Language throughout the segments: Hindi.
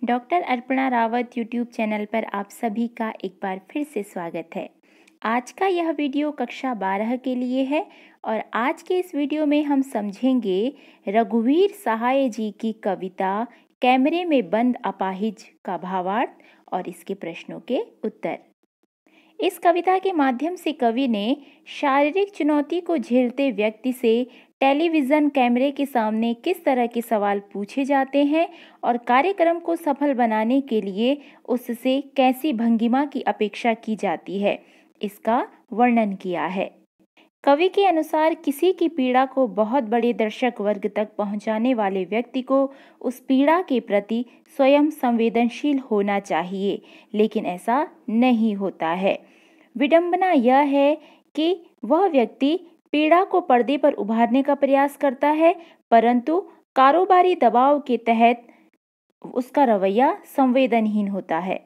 Doctor Arpana Rawat YouTube channel पर आप सभी का एक बार फिर से स्वागत है। आज का यह वीडियो कक्षा 12 के लिए है और आज के इस वीडियो में हम समझेंगे रघुवीर सहाय जी की कविता कैमरे में बंद अपाहिज का भावार्थ और इसके प्रश्नों के उत्तर। इस कविता के माध्यम से कवि ने शारीरिक चुनौती को झेलते व्यक्ति से टेलीविज़न कैमरे के सामने किस तरह के सवाल पूछे जाते हैं और कार्यक्रम को सफल बनाने के लिए उससे कैसी भंगिमा की अपेक्षा की जाती है, इसका वर्णन किया है। कवि के अनुसार किसी की पीड़ा को बहुत बड़े दर्शक वर्ग तक पहुंचाने वाले व्यक्ति को उस पीड़ा के प्रति स्वयं संवेदनशील होना चाहिए, लेकिन ऐसा नहीं होता है। विडंबना यह है कि वह व्यक्ति पीड़ा को पर्दे पर उभारने का प्रयास करता है, परंतु कारोबारी दबाव के तहत उसका रवैया संवेदनहीन होता है।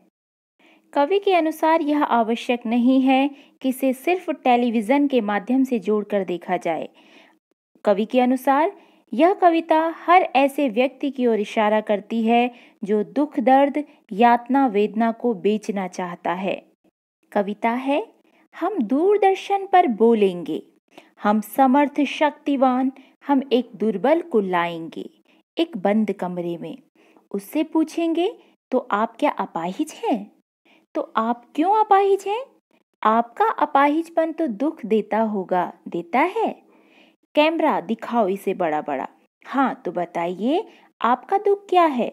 कवि के अनुसार यह आवश्यक नहीं है कि इसे सिर्फ टेलीविज़न के माध्यम से जोड़कर देखा जाए। कवि के अनुसार यह कविता हर ऐसे व्यक्ति की ओर इशारा करती है जो दुख दर्द यातना वेदना को बेचना चाहता है। कविता है, हम दूरदर्शन पर बोलेंगे, हम समर्थ शक्तिवान, हम एक दुर्बल को लाएंगे एक बंद कमरे में। उससे पूछेंगे, तो आप क्या अपाहिज हैं? तो आप क्यों अपाहिज हैं? आपका अपाहिजपन तो दुख देता होगा, देता है? कैमरा दिखाओ इसे बड़ा बड़ा। हाँ तो बताइए, आपका दुख क्या है?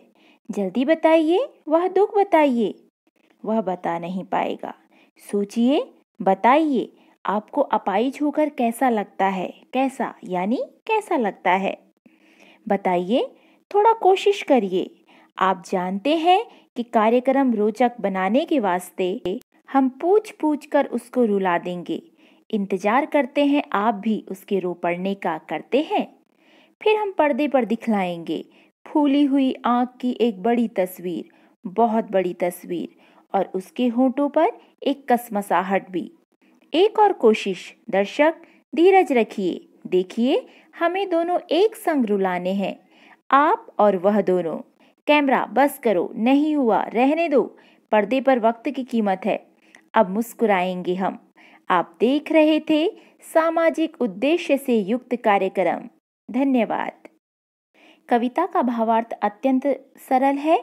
जल्दी बताइए, वह दुख बताइए। वह बता नहीं पाएगा। सोचिए, बताइए, आपको अपाहिज होकर कैसा लगता है? कैसा यानी कैसा लगता है? बताइए, थोड़ा कोशिश करिए। आप जानते हैं कि कार्यक्रम रोचक बनाने के वास्ते हम पूछ पूछ कर उसको रुला देंगे। इंतजार करते हैं आप भी उसके रो पड़ने का, करते हैं? फिर हम पर्दे पर दिखलाएंगे फूली हुई आंख की एक बड़ी तस्वीर, बहुत बड़ी तस्वीर, और उसके होंठों पर एक कसमसाहट भी। एक और कोशिश दर्शक, धीरज रखिए, देखिए हमें दोनों एक संग रुलाने हैं, आप और वह दोनों। कैमरा बस करो, नहीं हुआ, रहने दो, पर्दे पर वक्त की कीमत है। अब मुस्कुराएंगे हम। आप देख रहे थे सामाजिक उद्देश्य से युक्त कार्यक्रम। धन्यवाद। कविता का भावार्थ अत्यंत सरल है।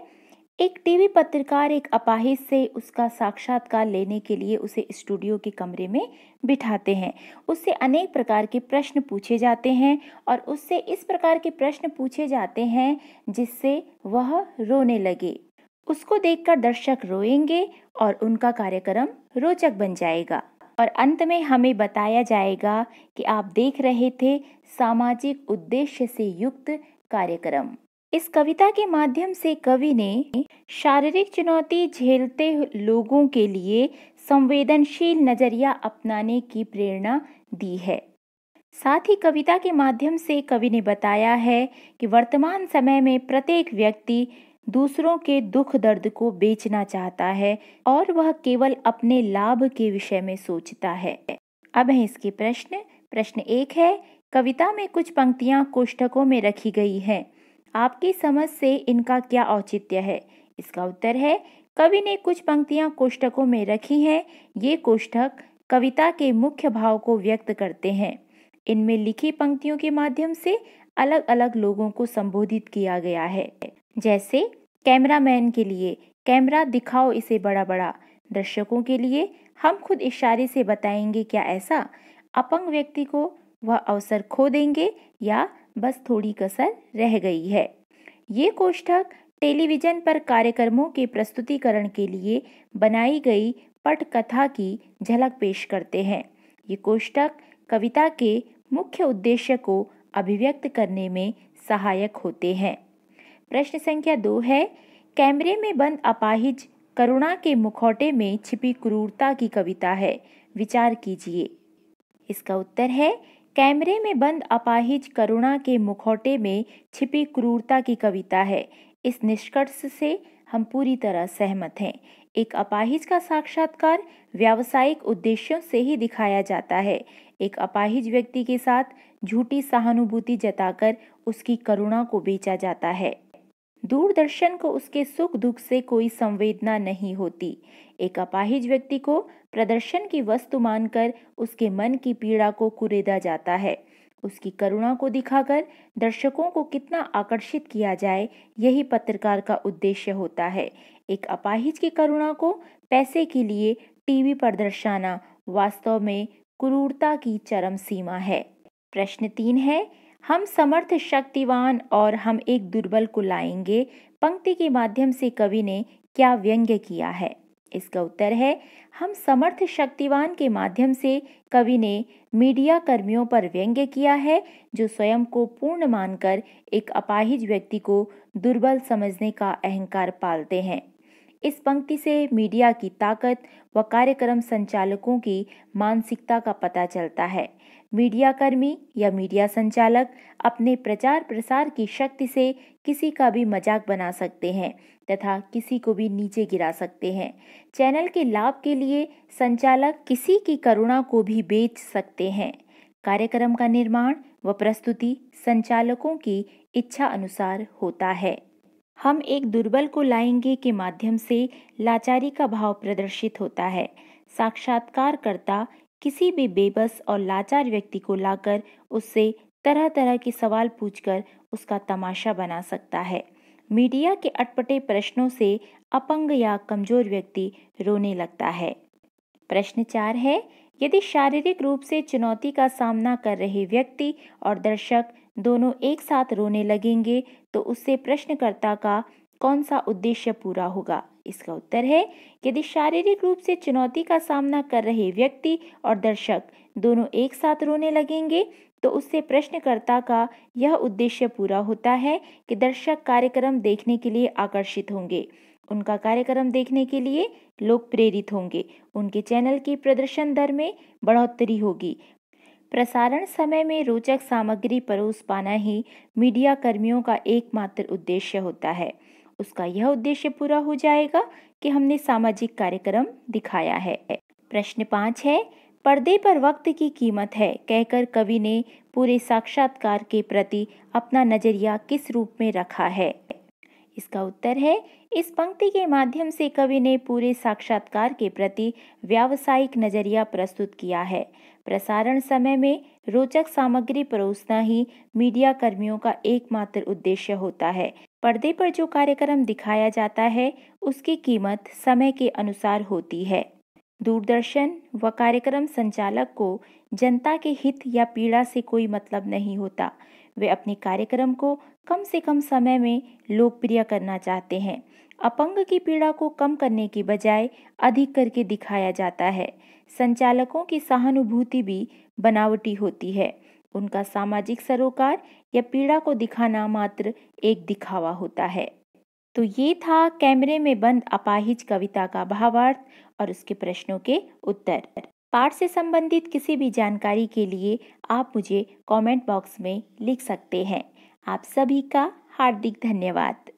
एक टीवी पत्रकार एक अपाहिज से उसका साक्षात्कार लेने के लिए उसे स्टूडियो के कमरे में बिठाते हैं। उससे अनेक प्रकार के प्रश्न पूछे जाते हैं और उससे इस प्रकार के प्रश्न पूछे जाते हैं जिससे वह रोने लगे। उसको देखकर दर्शक रोएंगे और उनका कार्यक्रम रोचक बन जाएगा। और अंत में हमें बताया जाएगा कि आप देख रहे थे सामाजिक उद्देश्य से युक्त कार्यक्रम। इस कविता के माध्यम से कवि ने शारीरिक चुनौती झेलते लोगों के लिए संवेदनशील नजरिया अपनाने की प्रेरणा दी है। साथ ही कविता के माध्यम से कवि ने बताया है कि वर्तमान समय में प्रत्येक व्यक्ति दूसरों के दुख दर्द को बेचना चाहता है और वह केवल अपने लाभ के विषय में सोचता है। अब है इसके प्रश्न। प्रश्न 1 है, कविता में कुछ पंक्तियां कोष्ठकों में रखी गई हैं। आपकी समझ से इनका क्या औचित्य है? इसका उत्तर है, कवि ने कुछ पंक्तियां कोष्ठकों में रखी हैं। ये कोष्ठक कविता के मुख्य भाव को व्यक्त करते हैं। इनमें लिखी पंक्तियों के माध्यम से अलग अलग लोगों को संबोधित किया गया है। जैसे कैमरामैन के लिए, कैमरा दिखाओ इसे बड़ा बड़ा। दर्शकों के लिए, हम खुद इशारे से बताएंगे क्या ऐसा? अपंग व्यक्ति को वह अवसर खो देंगे या बस थोड़ी कसर रह गई है। ये कोष्ठक टेलीविजन पर कार्यक्रमों के प्रस्तुतिकरण के लिए बनाई गई पटकथा की झलक पेश करते हैं। ये कोष्ठक कविता के मुख्य उद्देश्य को अभिव्यक्त करने में सहायक होते हैं। प्रश्न संख्या 2 है, कैमरे में बंद अपाहिज करुणा के मुखौटे में छिपी क्रूरता की कविता है, विचार कीजिए। इसका उत्तर है, कैमरे में बंद अपाहिज करुणा के मुखौटे में छिपी क्रूरता की कविता है। इस निष्कर्ष से हम पूरी तरह सहमत हैं। एक अपाहिज का साक्षात्कार व्यावसायिक उद्देश्यों से ही दिखाया जाता है। एक अपाहिज व्यक्ति के साथ झूठी सहानुभूति जताकर उसकी करुणा को बेचा जाता है। दूरदर्शन को उसके सुख दुख से कोई संवेदना नहीं होती। एक अपाहिज व्यक्ति को प्रदर्शन की वस्तु मानकर उसके मन की पीड़ा को कुरेदा जाता है। उसकी करुणा को दिखाकर दर्शकों को कितना आकर्षित किया जाए, यही पत्रकार का उद्देश्य होता है। एक अपाहिज की करुणा को पैसे के लिए टीवी पर दर्शाना वास्तव में क्रूरता की चरम सीमा है। प्रश्न 3 है, हम समर्थ शक्तिवान और हम एक दुर्बल को लाएंगे पंक्ति के माध्यम से कवि ने क्या व्यंग्य किया है? इसका उत्तर है, हम समर्थ शक्तिवान के माध्यम से कवि ने मीडिया कर्मियों पर व्यंग्य किया है, जो स्वयं को पूर्ण मानकर एक अपाहिज व्यक्ति को दुर्बल समझने का अहंकार पालते हैं। इस पंक्ति से मीडिया की ताकत व कार्यक्रम संचालकों की मानसिकता का पता चलता है। मीडिया कर्मी या मीडिया संचालक अपने प्रचार प्रसार की शक्ति से किसी का भी मजाक बना सकते हैं तथा किसी को भी नीचे गिरा सकते हैं। चैनल के लाभ के लिए संचालक किसी की करुणा को भी बेच सकते हैं। कार्यक्रम का निर्माण व प्रस्तुति संचालकों की इच्छा अनुसार होता है। हम एक दुर्बल को लाएंगे के माध्यम से लाचारी का भाव प्रदर्शित होता है। साक्षात्कारकर्ता किसी भी बेबस और लाचार व्यक्ति को लाकर उससे तरह तरह के सवाल पूछकर उसका तमाशा बना सकता है। मीडिया के अटपटे प्रश्नों से अपंग या कमजोर व्यक्ति रोने लगता है। प्रश्न 4 है, यदि शारीरिक रूप से चुनौती का सामना कर रहे व्यक्ति और दर्शक दोनों एक साथ रोने लगेंगे तो उससे प्रश्नकर्ता का कौन सा उद्देश्य पूरा होगा? इसका उत्तर है, यदि शारीरिक रूप से चुनौती का सामना कर रहे व्यक्ति और दर्शक दोनों एक साथ रोने लगेंगे तो उससे प्रश्नकर्ता का यह उद्देश्य पूरा होता है कि दर्शक कार्यक्रम देखने के लिए आकर्षित होंगे, उनका कार्यक्रम देखने के लिए लोग प्रेरित होंगे, उनके चैनल की प्रदर्शन दर में बढ़ोतरी होगी। प्रसारण समय में रोचक सामग्री परोस पाना ही मीडिया कर्मियों का एकमात्र उद्देश्य होता है। उसका यह उद्देश्य पूरा हो जाएगा कि हमने सामाजिक कार्यक्रम दिखाया है। प्रश्न 5 है, पर्दे पर वक्त की कीमत है कहकर कवि ने पूरे साक्षात्कार के प्रति अपना नजरिया किस रूप में रखा है? इसका उत्तर है, इस पंक्ति के माध्यम से कवि ने पूरे साक्षात्कार के प्रति व्यावसायिक नजरिया प्रस्तुत किया है। प्रसारण समय में रोचक सामग्री परोसना ही मीडिया कर्मियों का एकमात्र उद्देश्य होता है। पर्दे पर जो कार्यक्रम दिखाया जाता है उसकी कीमत समय के अनुसार होती है। दूरदर्शन व कार्यक्रम संचालक को जनता के हित या पीड़ा से कोई मतलब नहीं होता। वे अपने कार्यक्रम को कम से कम समय में लोकप्रिय करना चाहते हैं। अपंग की पीड़ा को कम करने की बजाय अधिक करके दिखाया जाता है। संचालकों की सहानुभूति भी बनावटी होती है। उनका सामाजिक सरोकार या पीड़ा को दिखाना मात्र एक दिखावा होता है। तो ये था कैमरे में बंद अपाहिज कविता का भावार्थ और उसके प्रश्नों के उत्तर। पाठ से संबंधित किसी भी जानकारी के लिए आप मुझे कमेंट बॉक्स में लिख सकते हैं। आप सभी का हार्दिक धन्यवाद।